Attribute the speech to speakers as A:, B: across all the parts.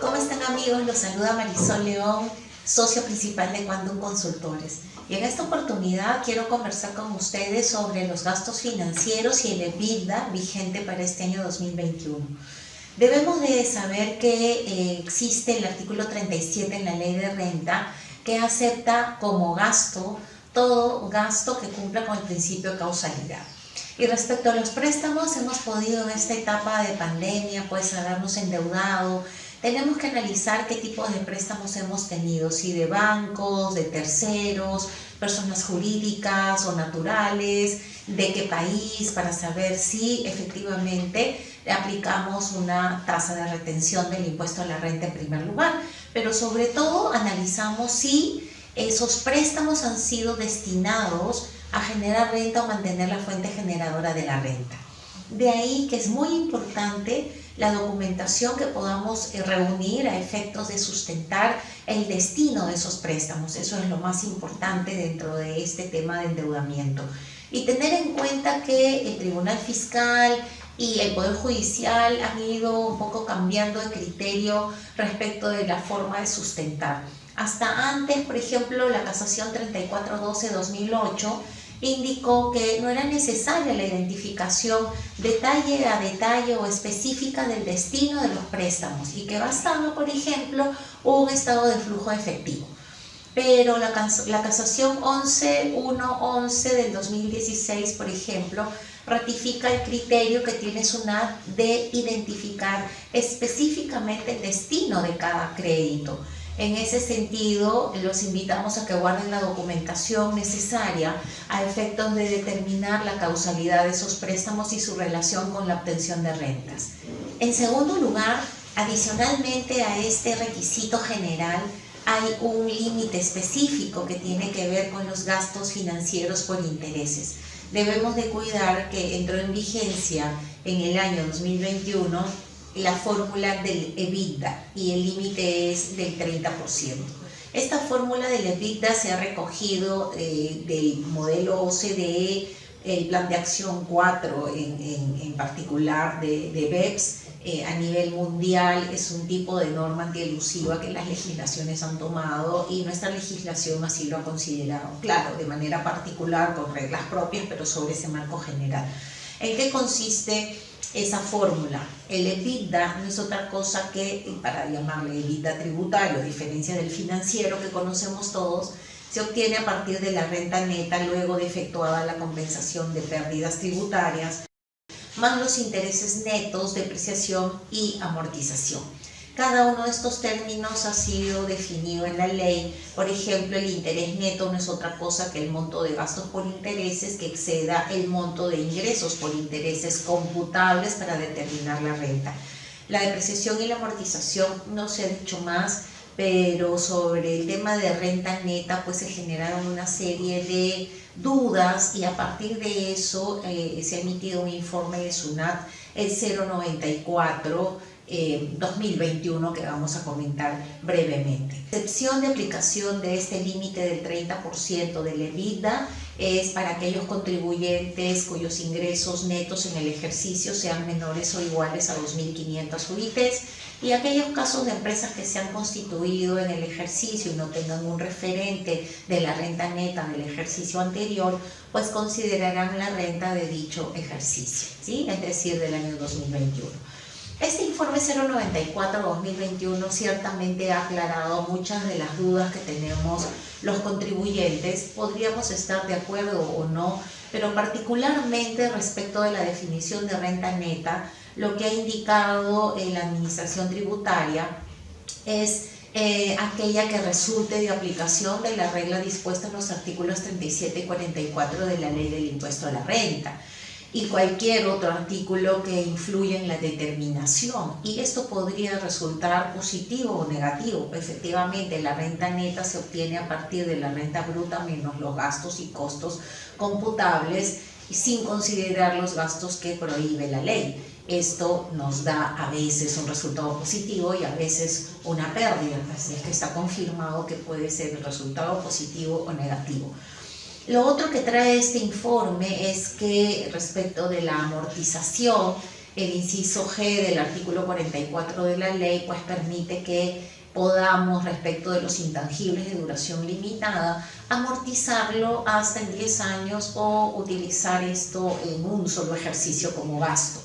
A: ¿Cómo están, amigos? Los saluda Marisol León, socio principal de Quantum Consultores. Y en esta oportunidad quiero conversar con ustedes sobre los gastos financieros y el EBITDA vigente para este año 2021. Debemos de saber que existe el artículo 37 en la Ley de Renta que acepta como gasto todo gasto que cumpla con el principio de causalidad. Y respecto a los préstamos, hemos podido en esta etapa de pandemia pues habernos endeudado. Tenemos que analizar qué tipo de préstamos hemos tenido, si de bancos, de terceros, personas jurídicas o naturales, de qué país, para saber si efectivamente aplicamos una tasa de retención del impuesto a la renta en primer lugar. Pero sobre todo analizamos si esos préstamos han sido destinados a generar renta o mantener la fuente generadora de la renta. De ahí que es muy importante la documentación que podamos reunir a efectos de sustentar el destino de esos préstamos. Eso es lo más importante dentro de este tema de endeudamiento. Y tener en cuenta que el Tribunal Fiscal y el Poder Judicial han ido un poco cambiando de criterio respecto de la forma de sustentar. Hasta antes, por ejemplo, la Casación 3412-2008 indicó que no era necesaria la identificación detalle a detalle o específica del destino de los préstamos y que bastaba, por ejemplo, un estado de flujo efectivo. Pero la Casación 11111 del 2016, por ejemplo, ratifica el criterio que tiene SUNAT de identificar específicamente el destino de cada crédito. En ese sentido, los invitamos a que guarden la documentación necesaria a efectos de determinar la causalidad de esos préstamos y su relación con la obtención de rentas. En segundo lugar, adicionalmente a este requisito general, hay un límite específico que tiene que ver con los gastos financieros por intereses. Debemos de cuidar que entró en vigencia en el año 2021 la fórmula del EBITDA y el límite es del 30%. Esta fórmula del EBITDA se ha recogido del modelo OCDE, el Plan de Acción 4 en particular de BEPS. A nivel mundial es un tipo de norma antielusiva que las legislaciones han tomado y nuestra legislación así lo ha considerado, claro, de manera particular con reglas propias, pero sobre ese marco general. ¿En qué consiste esa fórmula? El EBITDA no es otra cosa que, para llamarle EBITDA tributario, a diferencia del financiero que conocemos todos, se obtiene a partir de la renta neta luego de efectuada la compensación de pérdidas tributarias, más los intereses netos, depreciación y amortización. Cada uno de estos términos ha sido definido en la ley. Por ejemplo, el interés neto no es otra cosa que el monto de gastos por intereses que exceda el monto de ingresos por intereses computables para determinar la renta. La depreciación y la amortización no se ha dicho más, pero sobre el tema de renta neta pues se generaron una serie de dudas y a partir de eso se ha emitido un informe de SUNAT, el 094 2021, que vamos a comentar brevemente. La excepción de aplicación de este límite del 30% del EBITDA es para aquellos contribuyentes cuyos ingresos netos en el ejercicio sean menores o iguales a 2.500 UITs y aquellos casos de empresas que se han constituido en el ejercicio y no tengan un referente de la renta neta del ejercicio anterior, pues considerarán la renta de dicho ejercicio, ¿sí? Es decir, del año 2021. Este informe 094-2021 ciertamente ha aclarado muchas de las dudas que tenemos los contribuyentes. Podríamos estar de acuerdo o no, pero particularmente respecto de la definición de renta neta, lo que ha indicado la Administración Tributaria es aquella que resulte de aplicación de la regla dispuesta en los artículos 37 y 44 de la Ley del Impuesto a la Renta y cualquier otro artículo que influya en la determinación, y esto podría resultar positivo o negativo. Efectivamente, la renta neta se obtiene a partir de la renta bruta menos los gastos y costos computables y sin considerar los gastos que prohíbe la ley. Esto nos da a veces un resultado positivo y a veces una pérdida, así es que está confirmado que puede ser el resultado positivo o negativo. Lo otro que trae este informe es que respecto de la amortización, el inciso G del artículo 44 de la ley pues permite que podamos, respecto de los intangibles de duración limitada, amortizarlo hasta en 10 años o utilizar esto en un solo ejercicio como gasto.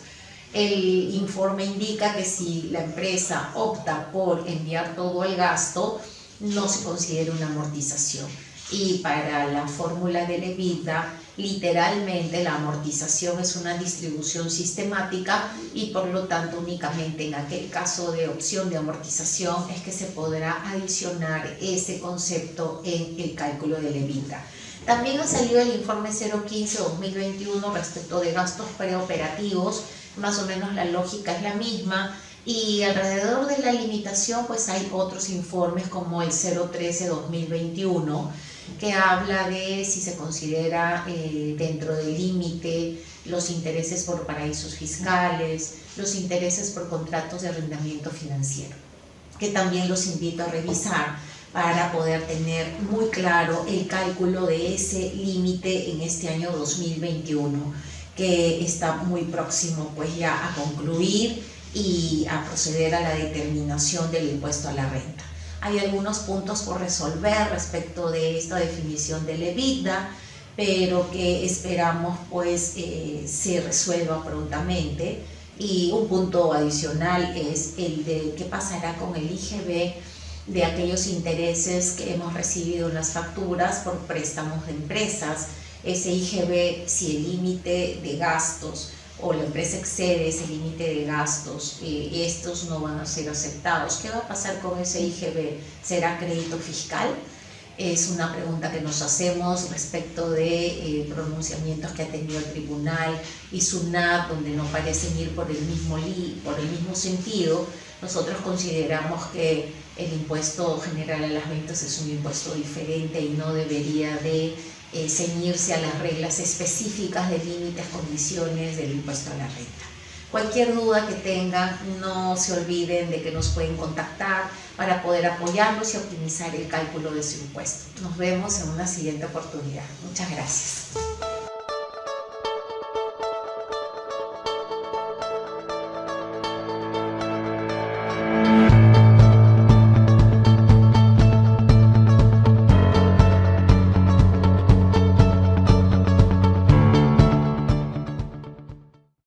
A: El informe indica que si la empresa opta por enviar todo el gasto, no se considera una amortización. Y para la fórmula del EBITDA, literalmente la amortización es una distribución sistemática y por lo tanto únicamente en aquel caso de opción de amortización es que se podrá adicionar ese concepto en el cálculo del EBITDA. También ha salido el informe 015-2021 respecto de gastos preoperativos, más o menos la lógica es la misma. Y alrededor de la limitación pues hay otros informes como el 013-2021 que habla de si se considera dentro del límite los intereses por paraísos fiscales, los intereses por contratos de arrendamiento financiero, que también los invito a revisar para poder tener muy claro el cálculo de ese límite en este año 2021, que está muy próximo pues ya a concluir y a proceder a la determinación del impuesto a la renta. Hay algunos puntos por resolver respecto de esta definición del EBITDA, pero que esperamos pues se resuelva prontamente. Y un punto adicional es el de qué pasará con el IGB de aquellos intereses que hemos recibido en las facturas por préstamos de empresas. Ese IGB, si el límite de gastos o la empresa excede ese límite de gastos, estos no van a ser aceptados. ¿Qué va a pasar con ese IGB? ¿Será crédito fiscal? Es una pregunta que nos hacemos respecto de pronunciamientos que ha tenido el tribunal y SUNAT, donde no parecen ir por el mismo sentido. Nosotros consideramos que el impuesto general a las ventas es un impuesto diferente y no debería de ceñirse a las reglas específicas de límites, condiciones del impuesto a la renta. Cualquier duda que tengan, no se olviden de que nos pueden contactar para poder apoyarlos y optimizar el cálculo de su impuesto. Nos vemos en una siguiente oportunidad. Muchas gracias.